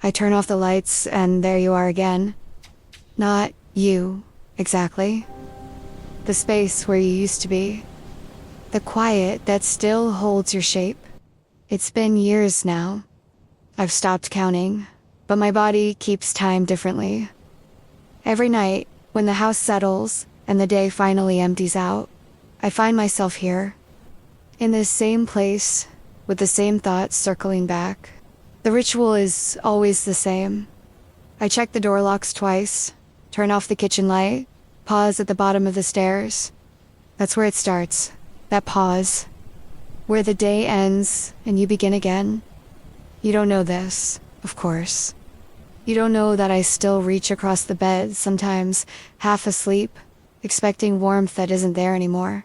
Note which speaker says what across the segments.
Speaker 1: I turn off the lights, and there you are again. Not you, exactly. The space where you used to be. The quiet that still holds your shape. It's been years now. I've stopped counting, but my body keeps time differently. Every night, when the house settles and the day finally empties out, I find myself here, in this same place, with the same thoughts circling back. The ritual is always the same. I check the door locks twice, turn off the kitchen light, pause at the bottom of the stairs. That's where it starts, that pause, where the day ends and you begin again. You don't know this, of course. You don't know that I still reach across the bed, sometimes half asleep, expecting warmth that isn't there anymore.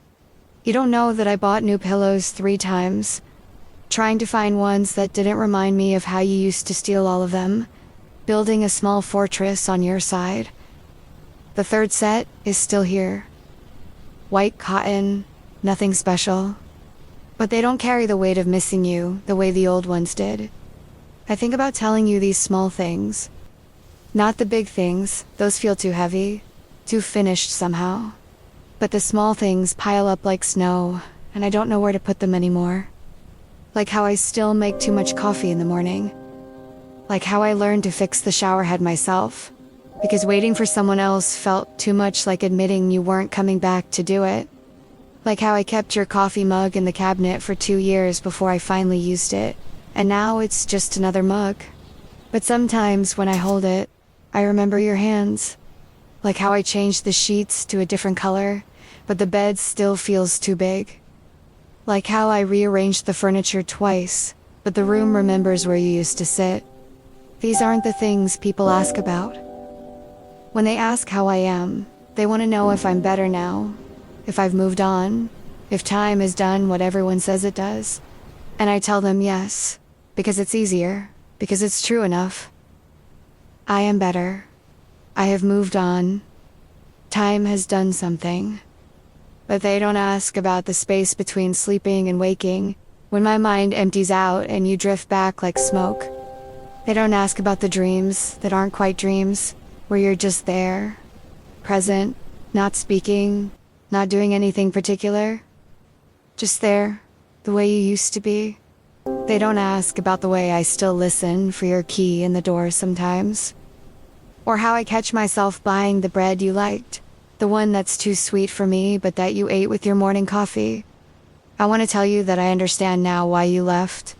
Speaker 1: You don't know that I bought new pillows 3 times, trying to find ones that didn't remind me of how you used to steal all of them, building a small fortress on your side. The 3rd set is still here. White cotton, nothing special. But they don't carry the weight of missing you the way the old ones did. I think about telling you these small things. Not the big things, those feel too heavy, too finished somehow. But the small things pile up like snow, and I don't know where to put them anymore. Like how I still make too much coffee in the morning. Like how I learned to fix the shower head myself, because waiting for someone else felt too much like admitting you weren't coming back to do it. Like how I kept your coffee mug in the cabinet for 2 years before I finally used it, and now it's just another mug. But sometimes when I hold it, I remember your hands. Like how I changed the sheets to a different color, but the bed still feels too big. Like how I rearranged the furniture twice, but the room remembers where you used to sit. These aren't the things people ask about. When they ask how I am, they want to know if I'm better now, if I've moved on, if time has done what everyone says it does. And I tell them yes, because it's easier, because it's true enough. I am better. I have moved on. Time has done something. But they don't ask about the space between sleeping and waking, when my mind empties out and you drift back like smoke. They don't ask about the dreams that aren't quite dreams, where you're just there, present, not speaking, not doing anything particular. Just there, the way you used to be. They don't ask about the way I still listen for your key in the door sometimes. Or how I catch myself buying the bread you liked. The one that's too sweet for me, but that you ate with your morning coffee. I want to tell you that I understand now why you left.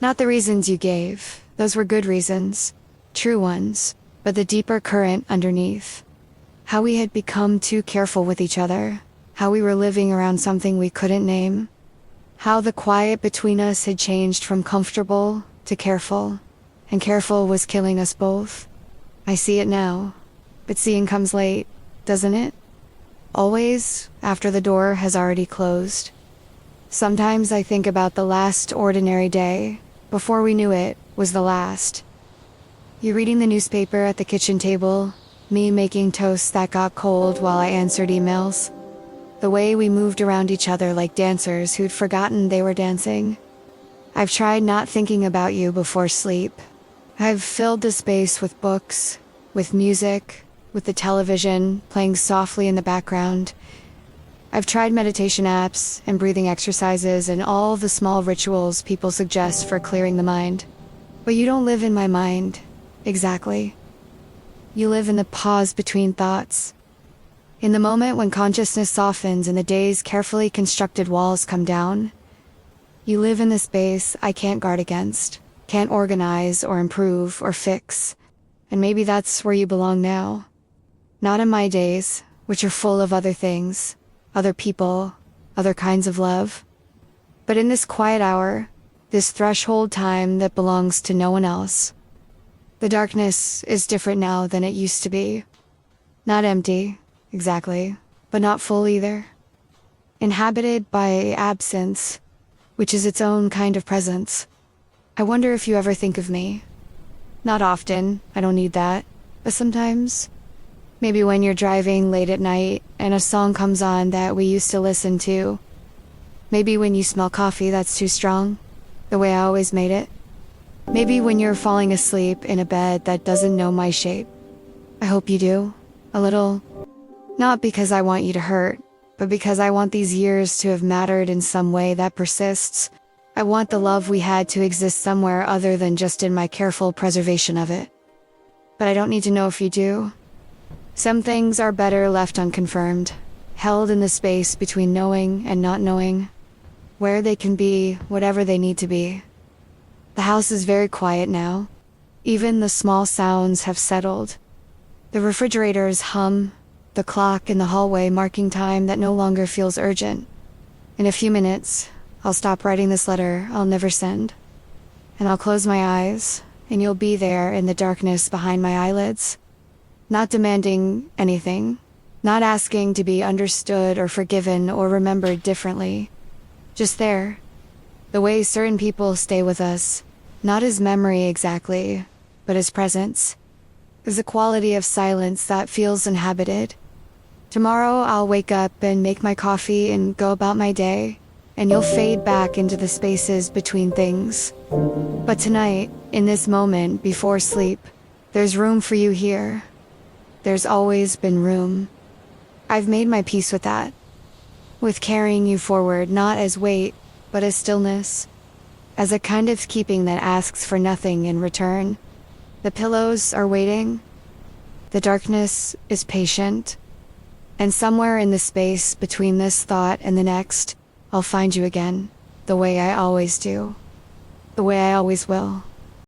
Speaker 1: Not the reasons you gave. Those were good reasons. True ones. But the deeper current underneath. How we had become too careful with each other. How we were living around something we couldn't name. How the quiet between us had changed from comfortable to careful. And careful was killing us both. I see it now. But seeing comes late. Doesn't it? Always after the door has already closed. Sometimes I think about the last ordinary day, before we knew it was the last. You reading the newspaper at the kitchen table, me making toast that got cold while I answered emails. The way we moved around each other like dancers who'd forgotten they were dancing. I've tried not thinking about you before sleep. I've filled the space with books, with music, with the television playing softly in the background. I've tried meditation apps and breathing exercises and all the small rituals people suggest for clearing the mind. But you don't live in my mind, exactly. You live in the pause between thoughts. In the moment when consciousness softens and the day's carefully constructed walls come down. You live in the space I can't guard against, can't organize or improve or fix. And maybe that's where you belong now. Not in my days, which are full of other things, other people, other kinds of love. But in this quiet hour, this threshold time that belongs to no one else. The darkness is different now than it used to be. Not empty, exactly, but not full either. Inhabited by absence, which is its own kind of presence. I wonder if you ever think of me. Not often, I don't need that, but sometimes. Maybe when you're driving late at night and a song comes on that we used to listen to. Maybe when you smell coffee that's too strong, the way I always made it. Maybe when you're falling asleep in a bed that doesn't know my shape. I hope you do. A little. Not because I want you to hurt, but because I want these years to have mattered in some way that persists. I want the love we had to exist somewhere other than just in my careful preservation of it. But I don't need to know if you do. Some things are better left unconfirmed, held in the space between knowing and not knowing, where they can be whatever they need to be. The house is very quiet now. Even the small sounds have settled. The refrigerators hum, the clock in the hallway marking time that no longer feels urgent. In a few minutes, I'll stop writing this letter I'll never send. And I'll close my eyes, and you'll be there in the darkness behind my eyelids. Not demanding anything, not asking to be understood or forgiven or remembered differently. Just there. The way certain people stay with us, not as memory exactly, but as presence. Is a quality of silence that feels inhabited. Tomorrow I'll wake up and make my coffee and go about my day, and you'll fade back into the spaces between things. But tonight, in this moment before sleep, there's room for you here. There's always been room. I've made my peace with that. With carrying you forward not as weight, but as stillness. As a kind of keeping that asks for nothing in return. The pillows are waiting. The darkness is patient. And somewhere in the space between this thought and the next, I'll find you again, the way I always do. The way I always will.